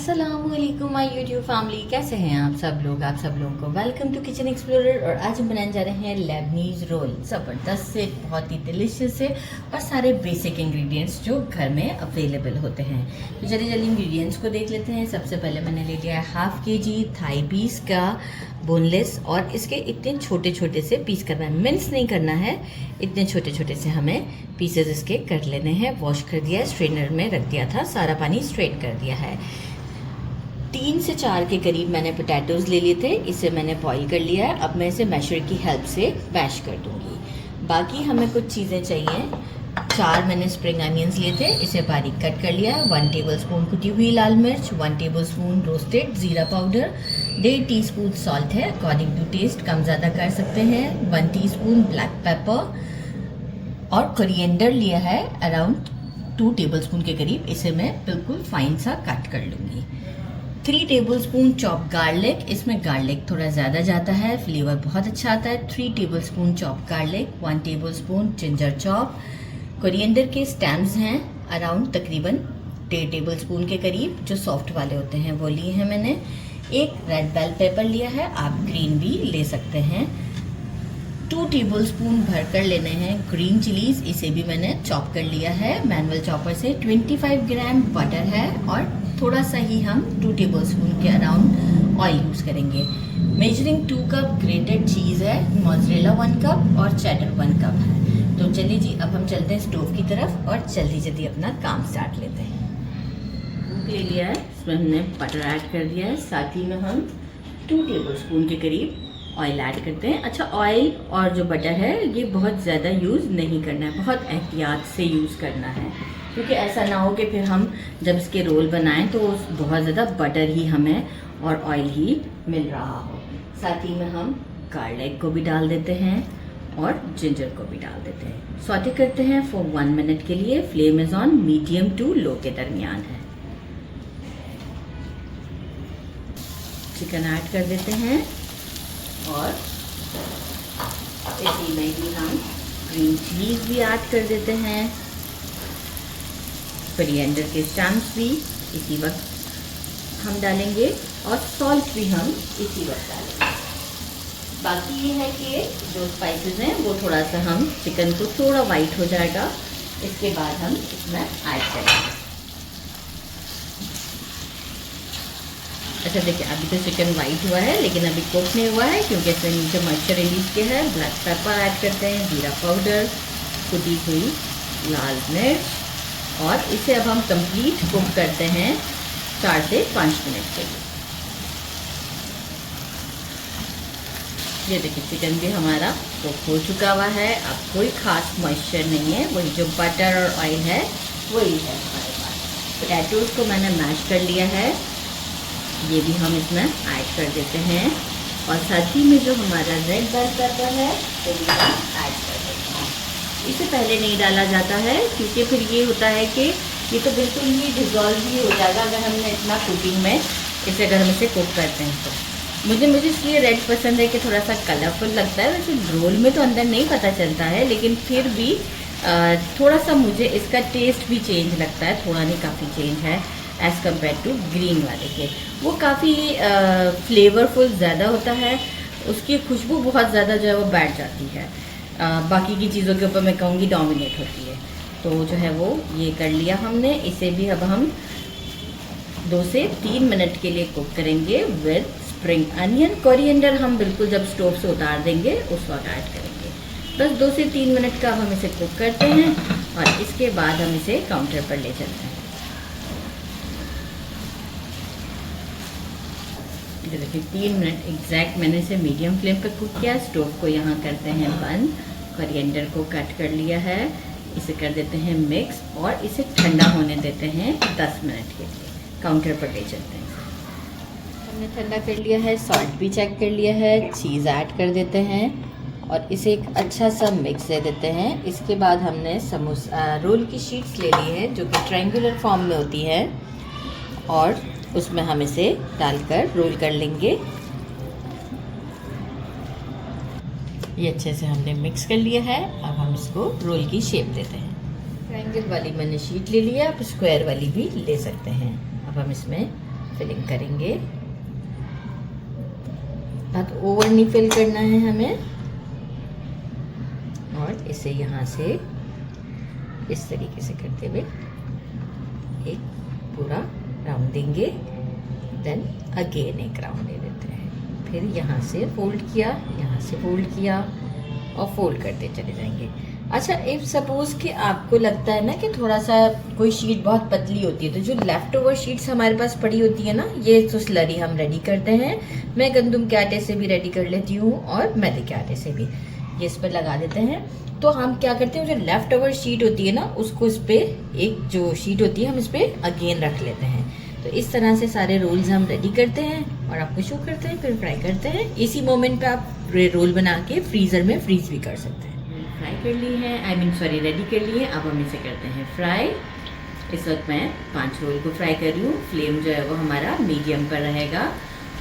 अस्सलामुअलैकुम my YouTube family, कैसे हैं आप सब लोगों को वेलकम टू किचन एक्सप्लोरर। और आज हम बनाने जा रहे हैं लेबनीज रोल। ज़बरदस्त से, बहुत ही डिलीशियस से और सारे बेसिक इंग्रेडिएंट्स जो घर में अवेलेबल होते हैं। तो जल्दी इंग्रेडिएंट्स को देख लेते हैं। सबसे पहले मैंने ले लिया है 1/2 kg थाई पीस का बोनलेस, और इसके इतने छोटे छोटे से पीस करना है, मिन्स नहीं करना है, इतने छोटे छोटे से हमें पीसेस इसके कर लेने हैं। वॉश कर दिया है, स्ट्रेनर में रख दिया था, सारा पानी स्ट्रेट कर दिया है। 3 से 4 के करीब मैंने पोटैटोज़ ले लिए थे, इसे मैंने बॉईल कर लिया है। अब मैं इसे मैशर की हेल्प से मैश कर दूंगी। बाकी हमें कुछ चीज़ें चाहिए। 4 मैंने स्प्रिंग अनियंस लिए थे, इसे बारीक कट कर लिया है। 1 टेबलस्पून कुटी हुई लाल मिर्च, 1 टेबलस्पून रोस्टेड ज़ीरा पाउडर, 1.5 टीस्पून सॉल्ट है, अकॉर्डिंग टू टेस्ट कम ज़्यादा कर सकते हैं। 1 टीस्पून ब्लैक पेपर और कोरिएंडर लिया है अराउंड 2 टेबलस्पून के करीब, इसे मैं बिल्कुल फाइन सा कट कर लूँगी। 3 टेबलस्पून चॉप गार्लिक, इसमें गार्लिक थोड़ा ज़्यादा जाता है, फ्लेवर बहुत अच्छा आता है। 3 tablespoon chop garlic, 1 tablespoon ginger chop. Coriander के स्टेम्स हैं अराउंड तकरीबन 1.5 टेबलस्पून के करीब, जो सॉफ्ट वाले होते हैं वो लिए हैं मैंने। एक रेड बेल पेपर लिया है, आप ग्रीन भी ले सकते हैं। 2 टेबलस्पून भरकर लेने हैं ग्रीन चिलीज, इसे भी मैंने चॉप कर लिया है मैनुअल चॉपर से। 25 ग्राम बटर है, और थोड़ा सा ही हम 2 टेबलस्पून के अराउंड ऑयल यूज़ करेंगे। मेजरिंग 2 कप ग्रेटेड चीज़ है, मोज़रेला 1 कप और चेडर 1 कप है। तो चलिए जी, अब हम चलते हैं स्टोव की तरफ और जल्दी अपना काम स्टार्ट लेते हैं। भूख ले लिया है, इसमें हमने बटर ऐड कर दिया है, साथ ही में हम 2 टेबलस्पून के करीब ऑयल ऐड करते हैं। अच्छा, ऑयल और जो बटर है ये बहुत ज़्यादा यूज़ नहीं करना है, बहुत एहतियात से यूज़ करना है, क्योंकि ऐसा ना हो कि फिर हम जब इसके रोल बनाएं तो बहुत ज़्यादा बटर ही हमें और ऑयल ही मिल रहा हो। साथ ही में हम गार्लिक को भी डाल देते हैं और जिंजर को भी डाल देते हैं। सौटे करते हैं फॉर 1 मिनट के लिए। Flame is on medium to low के दरमियान है। चिकन ऐड कर देते हैं और इसी में ही हम ग्रीन चिलीज भी ऐड कर देते हैं। कोरिएंडर के स्टैम्प्स भी इसी वक्त हम डालेंगे और सॉल्ट भी हम इसी वक्त डालेंगे। बाकी ये है कि जो स्पाइसेस हैं वो थोड़ा सा हम चिकन को थोड़ा वाइट हो जाएगा, इसके बाद हम इसमें ऐड करेंगे। अच्छा देखिए, अभी तो चिकन वाइट हुआ है लेकिन अभी कुक नहीं हुआ है, क्योंकि इसमें नीचे मॉइस्चर रिलीज किया है। ब्लैक पेपर ऐड करते हैं, जीरा पाउडर, कुटी हुई लाल मिर्च, और इसे अब हम कंप्लीट कुक करते हैं 4 से 5 मिनट के लिए। ये देखिए, चिकन भी हमारा कुक हो चुका हुआ है। अब कोई खास मॉइस्चर नहीं है, वही जो बटर और ऑयल है वही है हमारे पास। पोटैटोज़ को मैंने मैश कर लिया है, ये भी हम इसमें ऐड कर देते हैं। और साथ ही में जो हमारा रेड बेल पेपर है वो भी हम ऐड कर देते हैं। इसे पहले नहीं डाला जाता है, क्योंकि फिर ये होता है कि ये तो बिल्कुल ही डिज़ोल्व ही हो जाएगा अगर हमने इतना कुकिंग में इसे, अगर हम इसे कुक करते हैं तो। मुझे इसलिए रेड पसंद है कि थोड़ा सा कलरफुल लगता है। वैसे रोल में तो अंदर नहीं पता चलता है, लेकिन फिर भी थोड़ा सा मुझे इसका टेस्ट भी चेंज लगता है, थोड़ा नहीं काफ़ी चेंज है एज़ कम्पेयर टू ग्रीन वाले के। वो काफ़ी फ्लेवरफुल ज़्यादा होता है, उसकी खुशबू बहुत ज़्यादा जो है वो बैठ जाती है, बाकी की चीज़ों के ऊपर मैं कहूँगी डोमिनेट होती है। तो जो है वो ये कर लिया हमने। इसे भी अब हम 2 से 3 मिनट के लिए कुक करेंगे विद स्प्रिंग अनियन। कोरिएंडर हम बिल्कुल जब स्टोव से उतार देंगे उस वक्त ऐड करेंगे। बस 2 से 3 मिनट का हम इसे कुक करते हैं और इसके बाद हम इसे काउंटर पर ले चलते हैं। ये देखिए, 3 मिनट एग्जैक्ट मैंने इसे मीडियम फ्लेम पर कुक किया। स्टोव को यहाँ करते हैं बंद, कोरिएंडर को कट कर लिया है, इसे कर देते हैं मिक्स और इसे ठंडा होने देते हैं 10 मिनट के लिए। काउंटर पर ले चलते हैं। हमने ठंडा कर लिया है, सॉल्ट भी चेक कर लिया है, चीज़ ऐड कर देते हैं और इसे एक अच्छा सा मिक्स दे देते हैं। इसके बाद हमने रोल की शीट्स ले ली है, जो कि ट्रायंगुलर फॉर्म में होती है, और उसमें हम इसे डालकर रोल कर लेंगे। ये अच्छे से हमने मिक्स कर लिया है, अब हम इसको रोल की शेप देते हैं। ट्रायंगल वाली मैंने शीट ले लिया, आप स्क्वायर वाली भी ले सकते हैं। अब हम इसमें फिलिंग करेंगे। बहुत ओवर नहीं फिल करना है हमें। और इसे यहाँ से इस तरीके से करते हुए एक पूरा राउंड देंगे। देन अगेन एक राउंड दे देते हैं। फिर यहाँ से फोल्ड किया, यहाँ से फोल्ड किया और फोल्ड करते चले जाएंगे। अच्छा, इफ सपोज कि आपको लगता है ना कि थोड़ा सा कोई शीट बहुत पतली होती है, तो जो लेफ्ट ओवर शीट्स हमारे पास पड़ी होती है ना, ये तो स्लरी हम रेडी करते हैं। मैं गंदम के आटे से भी रेडी कर लेती हूँ और मैदे के आटे से भी। ये इस पर लगा देते हैं। तो हम क्या करते हैं, जो लेफ्ट ओवर शीट होती है ना, उसको इस पर एक जो शीट होती है हम इस पर अगेन रख लेते हैं। तो इस तरह से सारे रोल्स हम रेडी करते हैं और आपको शो करते हैं, फिर फ्राई करते हैं। इसी मोमेंट पे आप रोल बना के फ्रीज़र में फ्रीज भी कर सकते हैं। फ्राई कर ली है, रेडी कर ली है। अब हम इसे करते हैं फ्राई। इस वक्त मैं 5 रोल को फ्राई कर रही हूँ। फ्लेम जो है वो हमारा मीडियम पर रहेगा।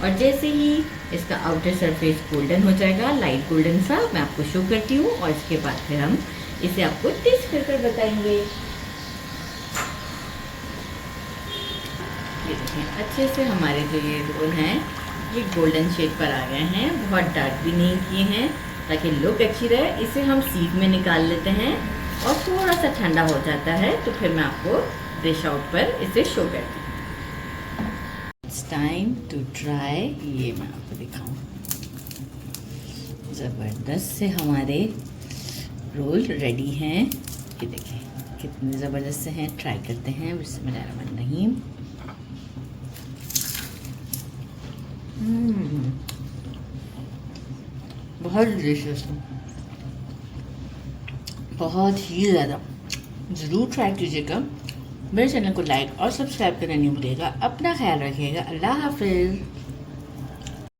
और जैसे ही इसका आउटर सरफेस गोल्डन हो जाएगा, लाइट गोल्डन सा, मैं आपको शो करती हूँ। और इसके बाद फिर हम इसे आपको टेस्ट कर बताएंगे। ये देखें, अच्छे से हमारे जो ये रोल हैं ये गोल्डन शेड पर आ गए हैं। बहुत डार्क भी नहीं किए हैं, ताकि लुक अच्छी रहे। इसे हम सीख में निकाल लेते हैं और थोड़ा सा ठंडा हो जाता है तो फिर मैं आपको डिश आउट पर इसे शो करती हूँ। It's time to try. ये मैं आपको दिखाऊँ। ज़बरदस्त से हमारे रोल रेडी हैं। ये देखें कितने ज़बरदस्त से हैं। ट्राई करते हैं। बिस्मिल्लाहिर्रहमानिर्रहीम। बहुत डिलीशियस है, बहुत ही ज़्यादा। ज़रूर ट्राई कीजिएगा। मेरे चैनल को लाइक और सब्सक्राइब करना नहीं भूलिएगा। अपना ख्याल रखिएगा। अल्लाह हाफिज़।